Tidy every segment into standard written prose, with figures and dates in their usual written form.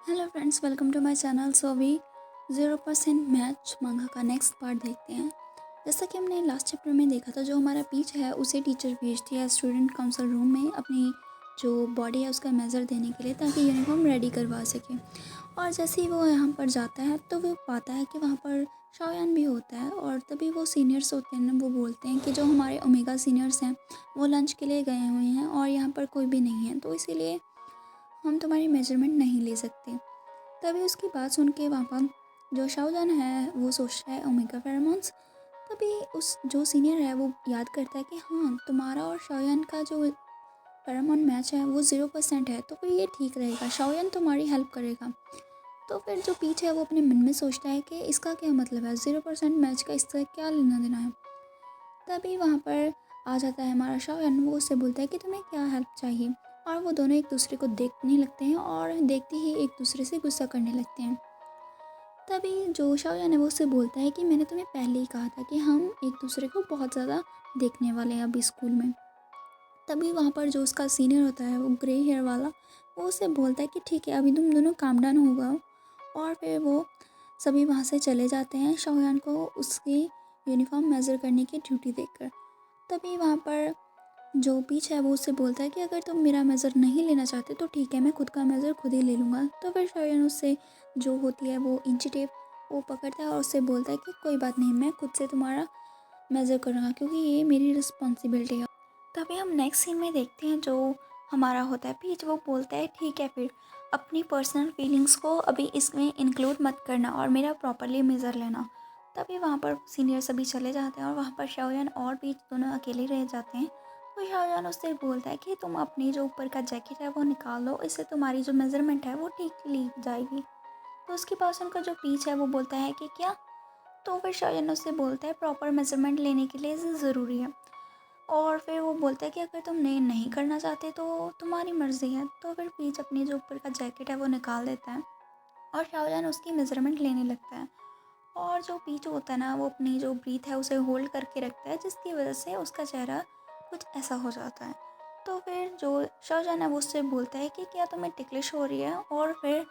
Hello friends, welcome to my channel. So अभी 0% match मांगा का नेक्स्ट पार्ट देखते हैं। जैसा कि हमने लास्ट चैप्टर में देखा था, जो हमारा पीच है उसे टीचर भेजती है स्टूडेंट काउंसिल रूम में अपनी जो बॉडी है उसका मेज़र देने के लिए, ताकि यूनिफॉर्म रेडी करवा सके। और जैसे ही वो यहाँ पर जाता है तो वो पाता है कि वहाँ पर शाओयान भी होता है। और तभी वो सीनियर्स होते हैं ना, वो बोलते हैं कि जो हमारे ओमेगा सीनियर्स हैं वो लंच के लिए गए हुए हैं और यहाँ पर कोई भी नहीं है, तो इसीलिए हम तुम्हारी मेजरमेंट नहीं ले सकते। तभी उसकी बात सुन के वहाँ पर जो शाहजहान है वो सोचता है ओमेगा फेरोमोन्स। तभी उस जो सीनियर है वो याद करता है कि हाँ, तुम्हारा और शाहजहान का जो फेरोमोन मैच है वो 0% है, तो फिर ये ठीक रहेगा, शाहजहान तुम्हारी हेल्प करेगा। तो फिर जो पीछे है वो अपने मन में सोचता है कि इसका क्या मतलब है, 0% मैच का इससे क्या लेना देना है। तभी वहाँ पर आ जाता है हमारा शाहजहान, वो उससे बोलता है कि तुम्हें क्या हेल्प चाहिए। और वो दोनों एक दूसरे को देखने लगते हैं और देखते ही एक दूसरे से गुस्सा करने लगते हैं। तभी जो शाहजहान है वो उससे बोलता है कि मैंने तुम्हें पहले ही कहा था कि हम एक दूसरे को बहुत ज़्यादा देखने वाले हैं अभी स्कूल में। तभी वहाँ पर जो उसका सीनियर होता है वो ग्रे हेयर वाला, वो उससे बोलता है कि ठीक है, अभी तुम दोनों काम डाउन हो गए। और फिर वो सभी वहाँ से चले जाते हैं शाहजहान को उसकी यूनिफॉर्म मेज़र करने की ड्यूटी देकर। तभी वहाँ पर जो पीछे है वो उससे बोलता है कि अगर तुम मेरा मेज़र नहीं लेना चाहते तो ठीक है, मैं खुद का मेज़र खुद ही ले लूँगा। तो फिर शायन उससे जो होती है वो इंची टेप वो पकड़ता है और उससे बोलता है कि कोई बात नहीं, मैं खुद से तुम्हारा मेज़र करूँगा क्योंकि ये मेरी रिस्पॉन्सिबिलिटी है। तभी हम नेक्स्ट सीन में देखते हैं जो हमारा होता है पीच, वो बोलता है ठीक है, फिर अपनी पर्सनल फीलिंग्स को अभी इसमें इंक्लूड मत करना और मेरा प्रॉपरली मेज़र लेना। तभी वहाँ पर सीनियर सभी चले जाते हैं और वहाँ पर शाओयान और पीच दोनों अकेले रह जाते हैं। तो शाओयान उससे बोलता है कि तुम अपनी जो ऊपर का जैकेट है वो निकाल लो, इससे तुम्हारी जो मेज़रमेंट है वो ठीक ली जाएगी। तो उसके पास उनका जो पीच है वो बोलता है कि क्या। तो फिर शाओयान उससे बोलता है प्रॉपर मेज़रमेंट लेने के लिए ज़रूरी है। और फिर वो बोलता है कि अगर तुम नहीं करना चाहते तो तुम्हारी मर्ज़ी है। तो फिर पीच अपनी जो ऊपर का जैकेट है वो निकाल देता है और शाहजहान उसकी मेज़रमेंट लेने लगता है। और जो पीच होता है ना, वो अपनी जो ब्रीथ है उसे होल्ड करके रखता है, जिसकी वजह से उसका चेहरा कुछ ऐसा हो जाता है। तो फिर जो शाहजहान है वो उससे बोलता है कि क्या तुम्हें टिकलिश हो रही है। और फिर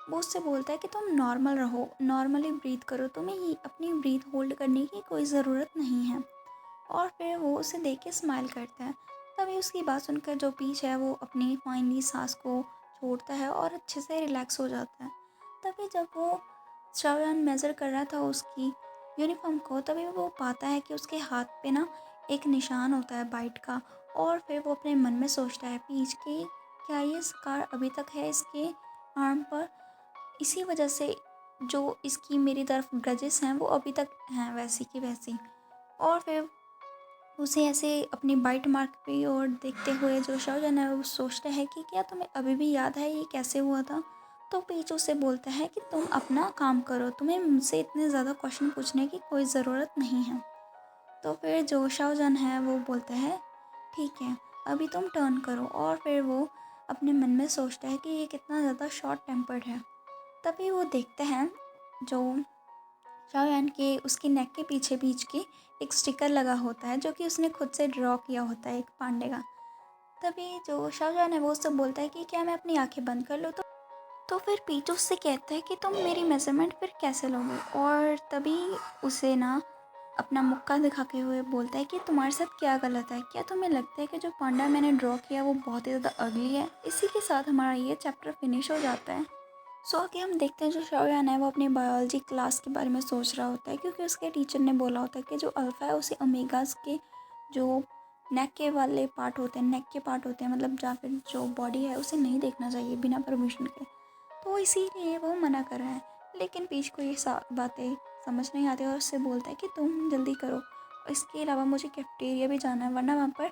वो उससे बोलता है कि तुम नॉर्मल रहो, नॉर्मली ब्रीथ करो, तुम्हें ही अपनी ब्रीथ होल्ड करने की कोई ज़रूरत नहीं है। और फिर वो उसे देख के स्माइल करता है। तभी उसकी बात सुनकर जो पीच है वो अपनी फाइनली सांस को छोड़ता है और अच्छे से रिलैक्स हो जाता है। तभी जब वो शाहजहान मेज़र कर रहा था उसकी यूनिफॉर्म को, तभी वो पाता है कि उसके हाथ पे ना एक निशान होता है बाइट का। और फिर वो अपने मन में सोचता है पीच कि क्या ये स्कार अभी तक है इसके आर्म पर, इसी वजह से जो इसकी मेरी तरफ ग्रजेस हैं वो अभी तक हैं वैसी की वैसी। और फिर उसे ऐसे अपनी बाइट मार्क पे और देखते हुए जो शाहजहान है वो सोचता है कि क्या तुम्हें अभी भी याद है ये कैसे हुआ था। तो पीच उससे बोलता है कि तुम अपना काम करो, तुम्हें मुझसे इतने ज़्यादा क्वेश्चन पूछने की कोई ज़रूरत नहीं है। तो फिर जो शाहजहान है वो बोलता है ठीक है, अभी तुम टर्न करो। और फिर वो अपने मन में सोचता है कि ये कितना ज़्यादा शॉर्ट टेम्पर्ड है। तभी वो देखते हैं जो शाहजहान के उसकी नेक के पीछे बीच के एक स्टिकर लगा होता है, जो कि उसने खुद से ड्रॉ किया होता है एक पांडे का। तभी जो शाहजहान है वो उससे बोलता है कि क्या मैं अपनी आंखें बंद कर लूँ। तो फिर पीटू उससे कहता है कि तुम मेरी मेज़रमेंट फिर कैसे लोगे। और तभी उसे ना अपना मुक्का दिखा के हुए बोलता है कि तुम्हारे साथ क्या गलत है, क्या तुम्हें लगता है कि जो पांडा मैंने ड्रॉ किया वो बहुत ही ज़्यादा अगली है। इसी के साथ हमारा ये चैप्टर फिनिश हो जाता है। सो आगे हम देखते हैं जो शाओयान है वो अपनी बायोलॉजी क्लास के बारे में सोच रहा होता है, क्योंकि उसके टीचर ने बोला होता है कि जो अल्फ़ा है उसे ओमेगास के जो नेक के वाले पार्ट होते हैं, नेक के पार्ट होते हैं, मतलब या फिर जो बॉडी है उसे नहीं देखना चाहिए बिना परमिशन के। तो इसीलिए वो मना कर रहा है। लेकिन पीच को ये बातें समझ नहीं आती और उससे बोलता है कि तुम जल्दी करो, इसके अलावा मुझे कैफेटेरिया भी जाना है, वरना वहाँ पर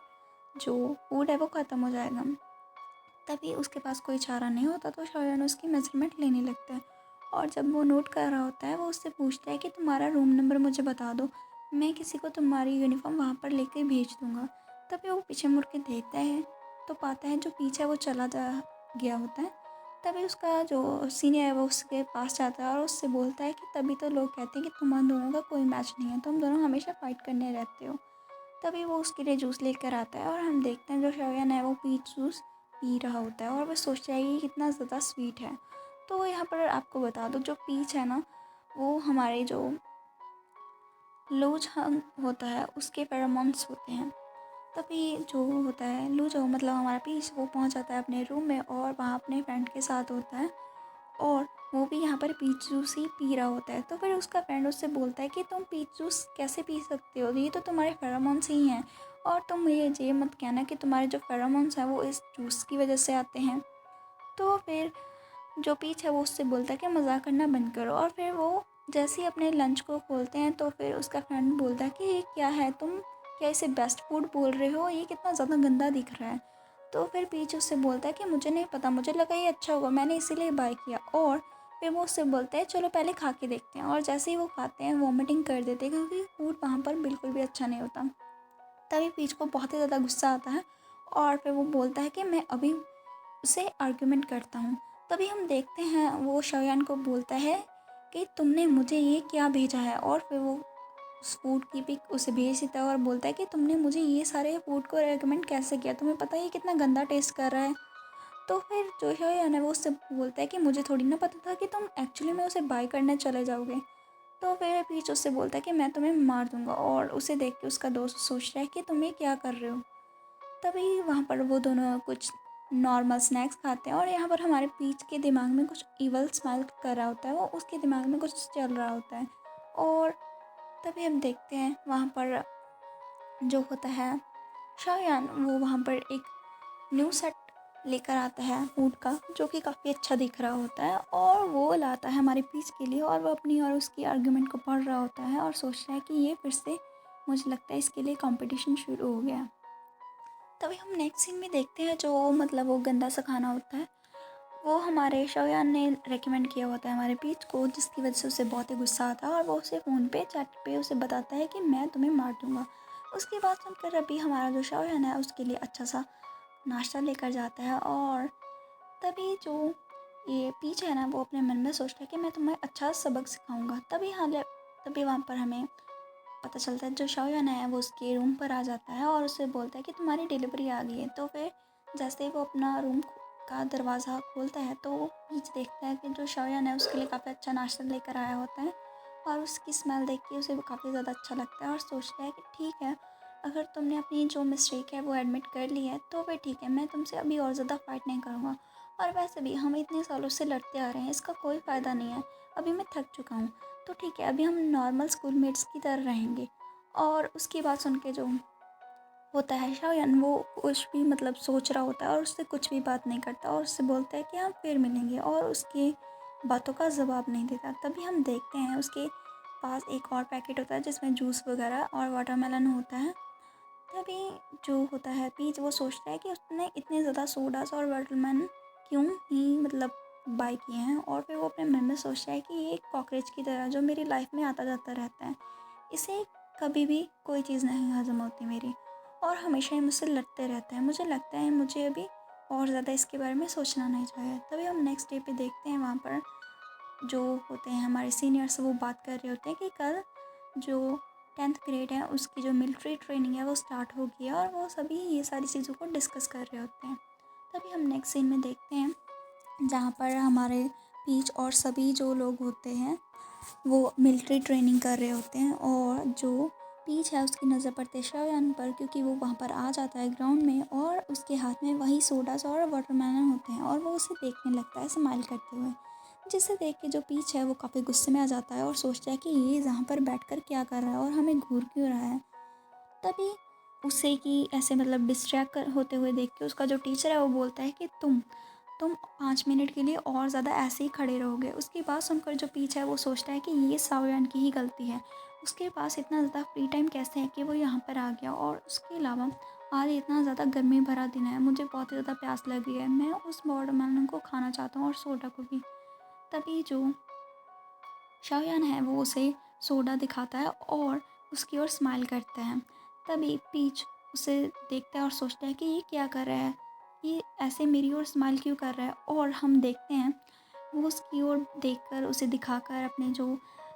जो फूड है वो ख़त्म हो जाएगा। तभी उसके पास कोई चारा नहीं होता तो शायन उसकी मेजरमेंट लेने लगता है। और जब वो नोट कर रहा होता है वो उससे पूछता है कि तुम्हारा रूम नंबर मुझे बता दो, मैं किसी को तुम्हारी यूनिफॉर्म वहाँ पर लेकर भेज दूँगा। तभी वो पीछे मुड़ के देखता है तो पाता है जो पीछे वो चला जा गया होता है। तभी उसका जो सीनियर है वो उसके पास जाता है और उससे बोलता है कि तभी तो लोग कहते हैं कि तुम दोनों का कोई मैच नहीं है, तुम दोनों हमेशा फाइट करने रहते हो। तभी वो उसके लिए जूस लेकर आता है और हम देखते हैं जो शयन है वो पीच जूस पी रहा होता है और वह सोचता है कि कितना ज़्यादा स्वीट है। तो यहाँ पर आपको बता दूँ, जो पीच है ना, वो हमारे जो लूज होता है उसके फेरोमोन्स होते हैं। तभी जो होता है लूज मतलब हमारा पीच, वो पहुँच जाता है अपने रूम में और वहाँ अपने फ्रेंड के साथ होता है, और वो भी यहाँ पर पीच जूस ही पी रहा होता है। तो फिर उसका फ्रेंड उससे बोलता है कि तुम पीच जूस कैसे पी सकते हो, ये तो तुम्हारे फेरोमोन्स ही हैं, और तुम ये मत कहना कि तुम्हारे जो फेरोमोन्स हैं वो इस जूस की वजह से आते हैं। तो फिर जो पीच है वो उससे बोलता है कि मज़ाक करना बंद करो, और फिर वो जैसे ही अपने लंच को खोलते हैं तो फिर उसका फ्रेंड बोलता है कि ये क्या है, तुम क्या इसे बेस्ट फूड बोल रहे हो, ये कितना ज़्यादा गंदा दिख रहा है। तो फिर पीच उससे बोलता है कि मुझे नहीं पता, मुझे लगा ये अच्छा होगा, मैंने इसीलिए बाय किया। और फिर वो उससे बोलता है चलो पहले खा के देखते हैं, और जैसे ही वो खाते हैं वॉमिटिंग कर देते हैं, क्योंकि फूड वहाँ पर बिल्कुल भी अच्छा नहीं होता। तभी पीच को बहुत ही ज़्यादा गुस्सा आता है, और फिर वो बोलता है कि मैं अभी उसे आर्ग्यूमेंट करता हूँ। तभी हम देखते हैं वो शौयान को बोलता है कि तुमने मुझे ये क्या भेजा है, और फिर वो उस फूड की पिक उसे भेज देता है और बोलता है कि तुमने मुझे ये सारे फूड को रेकमेंड कैसे किया, तुम्हें पता है ये कितना गंदा टेस्ट कर रहा है। तो फिर जो शौयान है वो उससे बोलता है कि मुझे थोड़ी ना पता था कि तुम एक्चुअली में उसे बाय करने चले जाओगे। तो फिर पीच उससे बोलता है कि मैं तुम्हें मार दूंगा, और उसे देख के उसका दोस्त सोच रहा है कि तुम ये क्या कर रहे हो। तभी वहाँ पर वो दोनों कुछ नॉर्मल स्नैक्स खाते हैं, और यहाँ पर हमारे पीच के दिमाग में कुछ इवल स्मेल कर रहा होता है, वो उसके दिमाग में कुछ चल रहा होता है। और तभी हम देखते हैं वहाँ पर जो होता है शायान, वो वहाँ पर एक न्यू सेट लेकर आता है फूड का, जो कि काफ़ी अच्छा दिख रहा होता है, और वो लाता है हमारे पीच के लिए, और वो अपनी और उसकी आर्गुमेंट को पढ़ रहा होता है और सोच रहा है कि ये फिर से, मुझे लगता है इसके लिए कंपटीशन शुरू हो गया। तभी हम नेक्स्ट सीन में देखते हैं जो मतलब वो गंदा सा खाना होता है, वो हमारे शौयान ने रेकमेंड किया होता है हमारे पीच को, जिसकी वजह से उसे बहुत ही गुस्सा आता है, और वो उसे फ़ोन पे चैट पे उसे बताता है कि मैं तुम्हें मार दूँगा। उसकी बात सुनकर अभी हमारा जो शौयान है उसके लिए अच्छा सा नाश्ता लेकर जाता है, और तभी जो ये पीच है ना, वो अपने मन में सोचता है कि मैं तुम्हें अच्छा सबक सिखाऊंगा। तभी वहाँ पर हमें पता चलता है जो शौयान है वो उसके रूम पर आ जाता है और उससे बोलता है कि तुम्हारी डिलीवरी आ गई है। तो फिर जैसे ही वो अपना रूम का दरवाज़ा खोलता है तो वो पीच देखता है कि जो शौयान है उसके लिए काफ़ी अच्छा नाश्ता लेकर आया होता है, और उसकी स्मेल देख के उसे काफ़ी ज़्यादा अच्छा लगता है, और सोचता है कि ठीक है, अगर तुमने अपनी जो मिस्टेक है वो एडमिट कर ली है तो फिर ठीक है, मैं तुमसे अभी और ज़्यादा फाइट नहीं करूँगा, और वैसे भी हम इतने सालों से लड़ते आ रहे हैं, इसका कोई फ़ायदा नहीं है, अभी मैं थक चुका हूँ, तो ठीक है अभी हम नॉर्मल स्कूलमेट्स की तरह रहेंगे। और उसकी बात सुन के जो होता है शायन, वो कुछ भी मतलब सोच रहा होता है और उससे कुछ भी बात नहीं करता, और उससे बोलता है कि हम फिर मिलेंगे, और उसकी बातों का जवाब नहीं देता। तभी हम देखते हैं उसके पास एक और पैकेट होता है जिसमें जूस वगैरह और वाटरमेलन होता है। तभी जो होता है पीच, वो सोचता है कि उसने इतने ज़्यादा सोडास और वाटरमेलन क्यों ही मतलब बाय किए हैं, और फिर वो अपने मन में सोचता है कि ये एक कॉकरोच की तरह जो मेरी लाइफ में आता जाता रहता है, इसे कभी भी कोई चीज़ नहीं हज़म होती मेरी, और हमेशा ही मुझसे लड़ते रहते हैं। मुझे लगता है मुझे अभी और ज़्यादा इसके बारे में सोचना नहीं चाहिए। तभी हम नेक्स्ट डे पे देखते हैं वहाँ पर जो होते हैं हमारे सीनियर्स, वो बात कर रहे होते हैं कि कल जो 10th ग्रेड है उसकी जो मिलिट्री ट्रेनिंग है वो स्टार्ट होगी है, और वो सभी ये सारी चीज़ों को डिस्कस कर रहे होते हैं। तभी हम नेक्स्ट सीन में देखते हैं जहाँ पर हमारे पीच और सभी जो लोग होते हैं वो मिलिट्री ट्रेनिंग कर रहे होते हैं, और जो पीच है उसकी नज़र पड़ती है शायान पर, क्योंकि वो वहाँ पर आ जाता है ग्राउंड में और उसके हाथ में वही सोडास और वाटरमेलन होते हैं, और वो उसे देखने लगता है स्माइल करते हुए, जिसे देख के जो पीच है वो काफ़ी गुस्से में आ जाता है और सोचता है कि ये यहाँ पर बैठकर क्या कर रहा है और हमें घूर क्यों रहा है। तभी उसे कि ऐसे मतलब डिस्ट्रैक्ट होते हुए देख के उसका जो टीचर है वो बोलता है कि तुम 5 मिनट के लिए और ज़्यादा ऐसे ही खड़े रहोगे। उसकी बात सुनकर जो पीछे है वो सोचता है कि ये सावयान की ही गलती है, उसके पास इतना ज़्यादा फ्री टाइम कैसे है कि वो यहाँ पर आ गया, और उसके अलावा आज इतना ज़्यादा गर्मी भरा दिन है, मुझे बहुत ही ज़्यादा प्यास लगी है, मैं उस वाटरमेलन को खाना चाहता हूँ और सोडा को भी। तभी जो शाओयान है वो उसे सोडा दिखाता है और उसकी ओर स्माइल करता है। तभी पीच उसे देखता है और सोचता है कि ये क्या कर रहा है, ये ऐसे मेरी ओर स्माइल क्यों कर रहा है, और हम देखते हैं वो उसकी ओर देखकर उसे दिखाकर अपने जो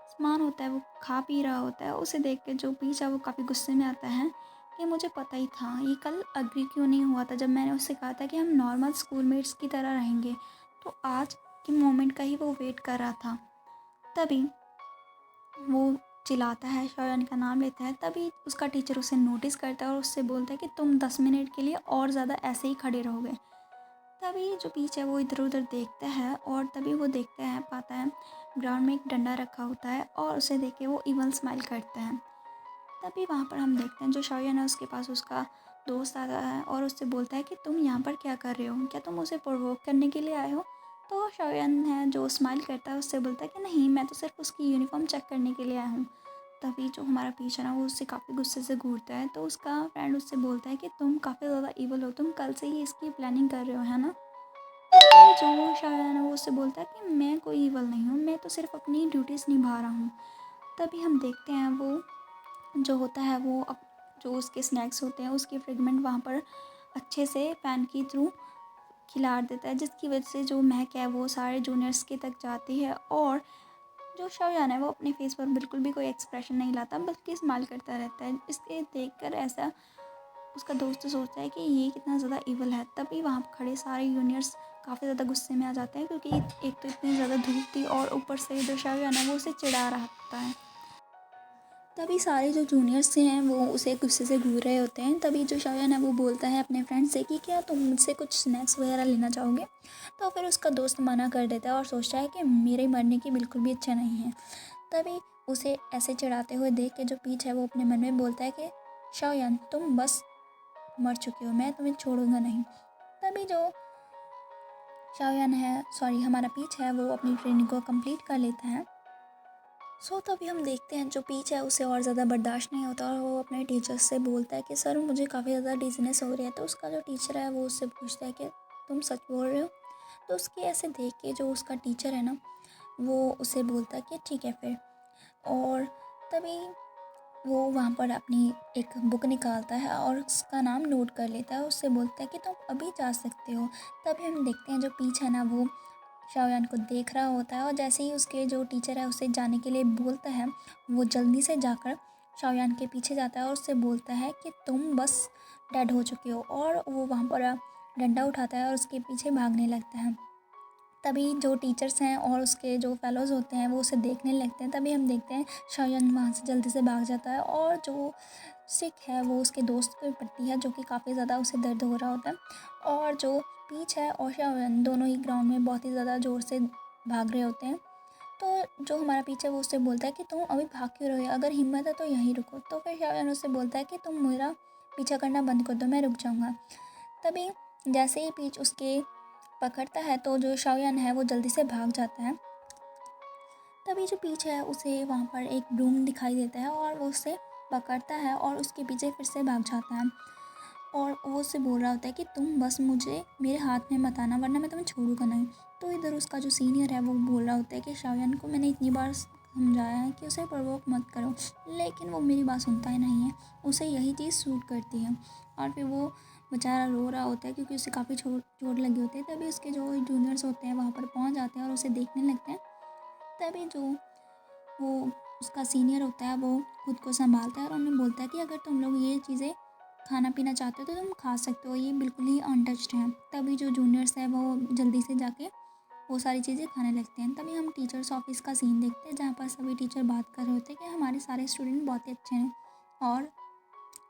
सामान होता है वो खा पी रहा होता है। उसे देख के जो पीच है वो काफ़ी गुस्से में आता है कि मुझे पता ही था, ये कल अग्री क्यों नहीं हुआ था जब मैंने उससे कहा था कि हम नॉर्मल स्कूलमेट्स की तरह रहेंगे, तो आज कि मोमेंट का ही वो वेट कर रहा था। तभी वो चिल्लाता है, शाओयान का नाम लेता है। तभी उसका टीचर उसे नोटिस करता है और उससे बोलता है कि तुम 10 मिनट के लिए और ज़्यादा ऐसे ही खड़े रहोगे। तभी जो पीच है वो इधर उधर देखता है और तभी वो देखता है पाता है ग्राउंड में एक डंडा रखा होता है और उसे देख के वो इवल स्माइल करता है। तभी वहाँ पर हम देखते हैं जो शाओयान है उसके पास उसका दोस्त आता है और उससे बोलता है कि तुम यहाँ पर क्या कर रहे हो, क्या तुम उसे प्रोवोक करने के लिए आए हो। तो शाओयान है जो स्माइल करता है उससे बोलता है कि नहीं, मैं तो सिर्फ उसकी यूनिफॉर्म चेक करने के लिए आया हूँ। तभी जो हमारा पीछे ना वो उससे काफ़ी गुस्से से घूरता है। तो उसका फ्रेंड उससे बोलता है कि तुम काफ़ी ज़्यादा ईवल हो, तुम कल से ही इसकी प्लानिंग कर रहे हो, है ना। तो जो शाओयान है वो उससे बोलता है कि मैं कोई ईवल नहीं हूँ, मैं तो सिर्फ अपनी ड्यूटीज़ निभा रहा हूँ। तभी हम देखते हैं वो जो होता है वो जो उसके स्नैक्स होते हैं उसके फ्रेगमेंट वहाँ पर अच्छे से फ़ैन के थ्रू खिलार देता है, जिसकी वजह से जो महक है वो सारे जूनियर्स के तक जाती है। और जो शाओयान है वो अपने फेस पर बिल्कुल भी कोई एक्सप्रेशन नहीं लाता बल्कि स्माइल करता रहता है। इसके देखकर ऐसा उसका दोस्त सोचता है कि ये कितना ज़्यादा ईवल है। तभी वहाँ पर खड़े सारे जूनियर्स काफ़ी ज़्यादा गुस्से में आ जाते हैं क्योंकि एक तो इतनी ज़्यादा धूप थी और ऊपर से जो शाओयान है वो उसे चिढ़ा रहा होता है। तभी सारे जो जूनियर्स हैं वो उसे गुस्से से घूर रहे होते हैं। तभी जो शाओयान है वो बोलता है अपने फ्रेंड से कि क्या तुम मुझसे कुछ स्नैक्स वगैरह लेना चाहोगे। तो फिर उसका दोस्त मना कर देता है और सोचता है कि मेरे मरने की बिल्कुल भी इच्छा नहीं है। तभी उसे ऐसे चिढ़ाते हुए देख के जो पीच है वो अपने मन में बोलता है कि शाओयान तुम बस मर चुके हो, मैं तुम्हें छोड़ूंगा नहीं। तभी जो शाओयान है सॉरी हमारा पीच है वो अपनी ट्रेनिंग को कंप्लीट कर लेता है। तभी हम देखते हैं जो पीच है उसे और ज़्यादा बर्दाश्त नहीं होता और वो अपने टीचर से बोलता है कि सर मुझे काफ़ी ज़्यादा डिजीनेस हो रही है। तो उसका जो टीचर है वो उससे पूछता है कि तुम सच बोल रहे हो। तो उसके ऐसे देख के जो उसका टीचर है ना वो उसे बोलता है कि ठीक है फिर। और तभी वो वहाँ पर अपनी एक बुक निकालता है और उसका नाम नोट कर लेता है। उससे बोलता है कि तुम अभी जा सकते हो। तभी हम देखते हैं जो पीच है ना वो शाओयान को देख रहा होता है और जैसे ही उसके जो टीचर है उसे जाने के लिए बोलता है वो जल्दी से जाकर शाओयान के पीछे जाता है और उससे बोलता है कि तुम बस डेड हो चुके हो। और वो वहाँ पर डंडा उठाता है और उसके पीछे भागने लगता है। तभी जो टीचर्स हैं और उसके जो फेलोज़ होते हैं वो उसे देखने लगते हैं। तभी हम देखते हैं शाओयान वहाँ से जल्दी से भाग जाता है और जो स्टिक है वो उसके दोस्त पे पड़ती है जो कि काफ़ी ज़्यादा उसे दर्द हो रहा होता है। और जो पीच है और शाओयान दोनों ही ग्राउंड में बहुत ही ज़्यादा ज़ोर से भाग रहे होते हैं। तो जो हमारा पीछे वो उससे बोलता है कि तुम अभी भाग क्यों रहे हो, अगर हिम्मत है तो यहीं रुको। तो फिर शाओयान उससे बोलता है कि तुम मेरा पीछा करना बंद कर दो, मैं रुक जाऊँगा। तभी जैसे ही पीच उसके पकड़ता है तो जो शाओयान है वो जल्दी से भाग जाता है। तभी जो पीच है उसे वहाँ पर एक ब्रूम दिखाई देता है और वो उसे पकड़ता है और उसके पीछे फिर से भाग जाता है। और वो उससे बोल रहा होता है कि तुम बस मुझे मेरे हाथ में मत आना वरना मैं तुम्हें छोड़ूंगा नहीं। तो इधर उसका जो सीनियर है वो बोल रहा होता है कि शाओयान को मैंने इतनी बार समझाया है कि उसे प्रवोक मत करो, लेकिन वो मेरी बात सुनता ही नहीं है, उसे यही चीज़ सूट करती है। और फिर वो बेचारा रो रहा होता है क्योंकि उसे काफ़ी चोट लगी होती है। तभी उसके जो जूनियर्स होते हैं वहाँ पर पहुँच जाते हैं और उसे देखने लगते हैं। तभी जो वो उसका सीनियर होता है वो खुद को संभालता है और उन्हें बोलता है कि अगर तुम लोग ये चीज़ें खाना पीना चाहते हो तो तुम खा सकते हो, ये बिल्कुल ही अनटच्ड हैं। तभी जो जूनियर्स है वो जल्दी से जाके वो सारी चीज़ें खाने लगते हैं। तभी हम टीचर्स ऑफिस का सीन देखते हैं जहाँ पर सभी टीचर बात कर रहे होते हैं कि हमारे सारे स्टूडेंट बहुत ही अच्छे हैं। और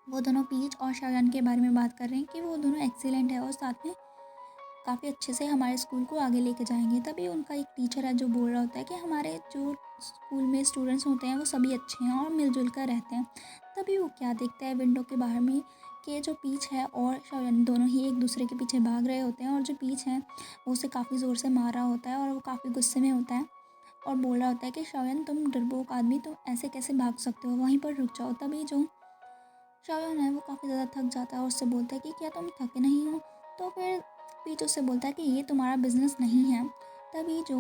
वो दोनों पीच और शाओयान के बारे में बात कर रहे हैं कि वो दोनों एक्सीलेंट है और साथ में काफ़ी अच्छे से हमारे स्कूल को आगे लेके जाएंगे। तभी उनका एक टीचर है जो बोल रहा होता है कि हमारे जो स्कूल में स्टूडेंट्स होते हैं वो सभी अच्छे हैं और मिलजुल कर रहते हैं। तभी वो क्या देखता है विंडो के बाहर में कि जो पीच है और शाओयान दोनों ही एक दूसरे के पीछे भाग रहे होते हैं और जो पीच है वो उसे काफ़ी ज़ोर से मार रहा होता है और वो काफ़ी गुस्से में होता है और बोल रहा होता है कि शाओयान तुम डरपोक आदमी, तुम ऐसे कैसे भाग सकते हो, वहीं पर रुक जाओ। तभी जो शाओयान है वो काफ़ी ज़्यादा थक जाता है और उससे बोलता है कि क्या तुम थके नहीं हो। तो फिर पीच उससे बोलता है कि ये तुम्हारा बिजनेस नहीं है। तभी जो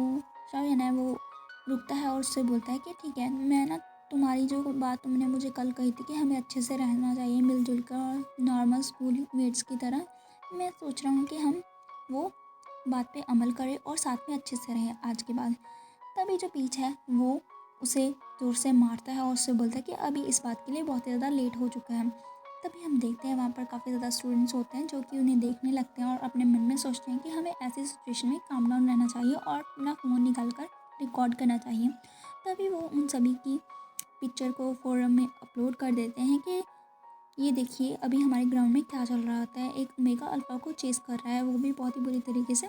शाओयान है वो रुकता है और उससे बोलता है कि ठीक है, मैं ना तुम्हारी जो बात तुमने मुझे कल कही थी कि हमें अच्छे से रहना चाहिए मिलजुल कर और नॉर्मल स्कूल मेट्स की तरह, मैं सोच रहा हूँ कि हम वो बात पे अमल करें और साथ में अच्छे से रहें आज के बाद। तभी जो पीच है वो उसे ज़ोर से मारता है और उससे बोलता है कि अभी इस बात के लिए बहुत ज़्यादा लेट हो चुका है। तभी हम देखते हैं वहाँ पर काफ़ी ज़्यादा स्टूडेंट्स होते हैं जो कि उन्हें देखने लगते हैं और अपने मन में सोचते हैं कि हमें ऐसी सिचुएशन में काम डाउन रहना चाहिए और अपना फ़ोन निकाल कर रिकॉर्ड करना चाहिए। तभी वो उन सभी की पिक्चर को फोरम में अपलोड कर देते हैं कि ये देखिए अभी हमारे ग्राउंड में क्या चल रहा होता है, एक मेगा अल्फ़ा को चेस कर रहा है, वो भी बहुत ही बुरी तरीके से।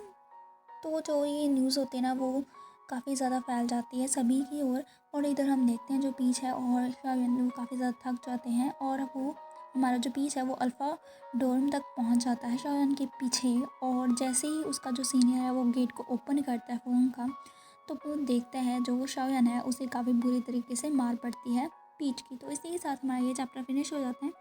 तो जो ये न्यूज़ होती है ना वो काफ़ी ज़्यादा फैल जाती है सभी की ओर। और इधर हम देखते हैं जो पीच है और शायद वो काफ़ी ज़्यादा थक जाते हैं और वो हमारा जो पीच है वो अल्फ़ा डोर्म तक पहुंच जाता है शायन के पीछे। और जैसे ही उसका जो सीनियर है वो गेट को ओपन करता है फ़ोन का, तो वो देखता है जो वो शायन है उसे काफ़ी बुरी तरीके से मार पड़ती है पीच की। तो इसी के साथ हमारा ये चैप्टर फिनिश हो जाता है।